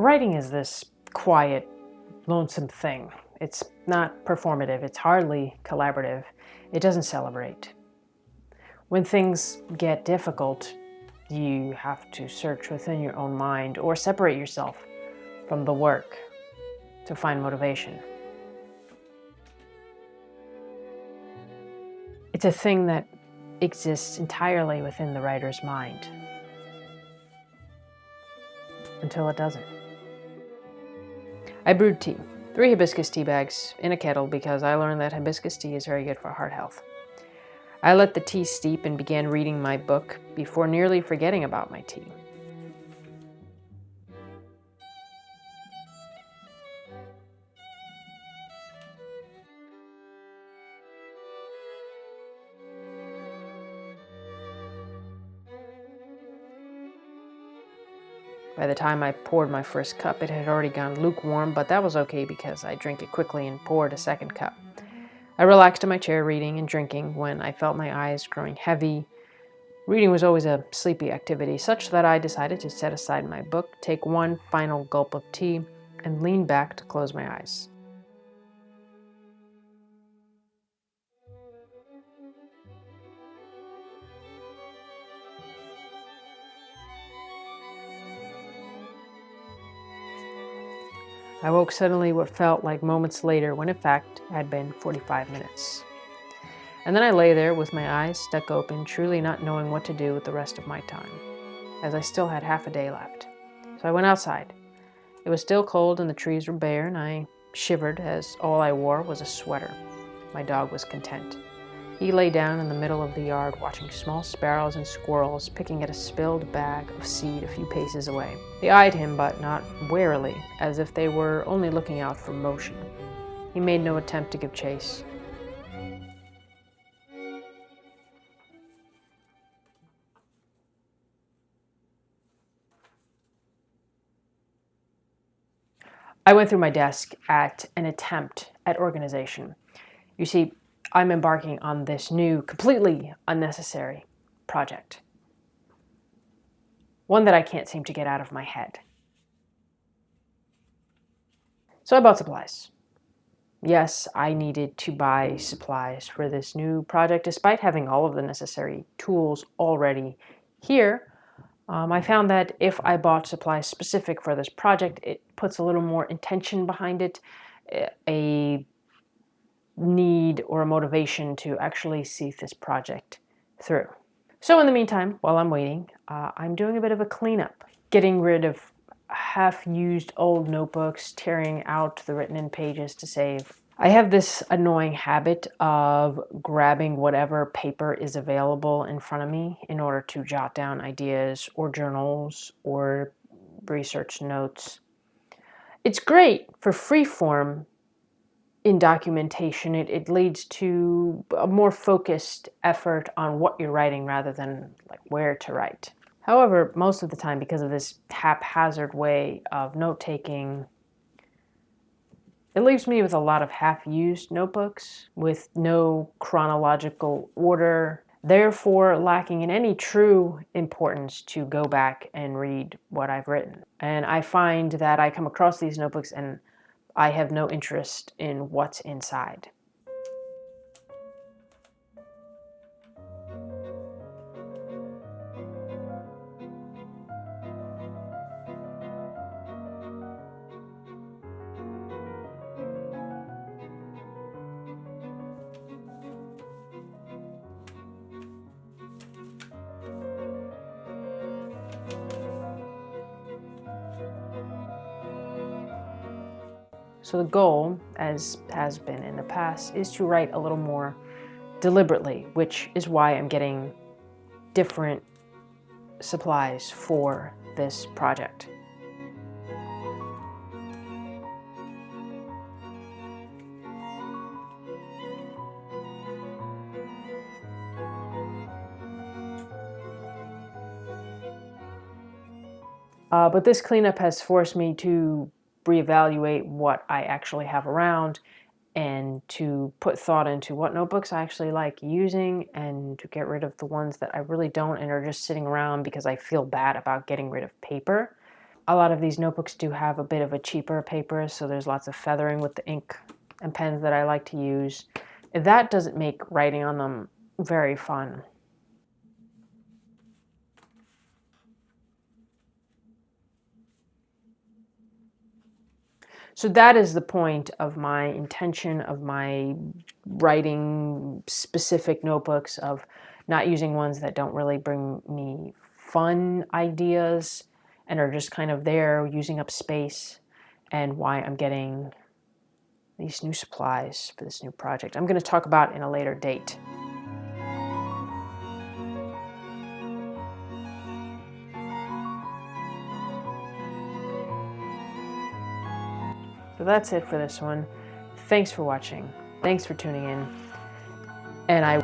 Writing is this quiet, lonesome thing. It's not performative, it's hardly collaborative, it doesn't celebrate. When things get difficult, you have to search within your own mind or separate yourself from the work to find motivation. It's a thing that exists entirely within the writer's mind, until it doesn't. I brewed tea, 3 hibiscus tea bags in a kettle because I learned that hibiscus tea is very good for heart health. I let the tea steep and began reading my book before nearly forgetting about my tea. By the time I poured my first cup, it had already gone lukewarm, but that was okay because I drank it quickly and poured a second cup. I relaxed in my chair reading and drinking when I felt my eyes growing heavy. Reading was always a sleepy activity, such that I decided to set aside my book, take one final gulp of tea, and lean back to close my eyes. I woke suddenly what felt like moments later when in fact it had been 45 minutes. And then I lay there with my eyes stuck open, truly not knowing what to do with the rest of my time, as I still had half a day left. So I went outside. It was still cold and the trees were bare, and I shivered as all I wore was a sweater. My dog was content. He lay down in the middle of the yard watching small sparrows and squirrels picking at a spilled bag of seed a few paces away. They eyed him, but not warily, as if they were only looking out for motion. He made no attempt to give chase. I went through my desk at an attempt at organization. You see, I'm embarking on this new, completely unnecessary project. One that I can't seem to get out of my head. So I bought supplies. Yes, I needed to buy supplies for this new project, despite having all of the necessary tools already here. I found that if I bought supplies specific for this project, it puts a little more intention behind it, a need or a motivation to actually see this project through. So in the meantime, while I'm waiting, I'm doing a bit of a cleanup, getting rid of half-used old notebooks, tearing out the written-in pages to save. I have this annoying habit of grabbing whatever paper is available in front of me in order to jot down ideas or journals or research notes. It's great for free-form in documentation. It leads to a more focused effort on what you're writing rather than like where to write. However, most of the time, because of this haphazard way of note-taking, it leaves me with a lot of half-used notebooks with no chronological order, therefore lacking in any true importance to go back and read what I've written. And I find that I come across these notebooks and I have no interest in what's inside. So the goal, as has been in the past, is to write a little more deliberately, which is why I'm getting different supplies for this project. But this cleanup has forced me to reevaluate what I actually have around and to put thought into what notebooks I actually like using and to get rid of the ones that I really don't and are just sitting around because I feel bad about getting rid of paper. A lot of these notebooks do have a bit of a cheaper paper, so there's lots of feathering with the ink and pens that I like to use. That doesn't make writing on them very fun. So that is the point of my intention of my writing specific notebooks, of not using ones that don't really bring me fun ideas and are just kind of there using up space, and why I'm getting these new supplies for this new project I'm going to talk about in a later date. So that's it for this one. Thanks for watching. Thanks for tuning in. And I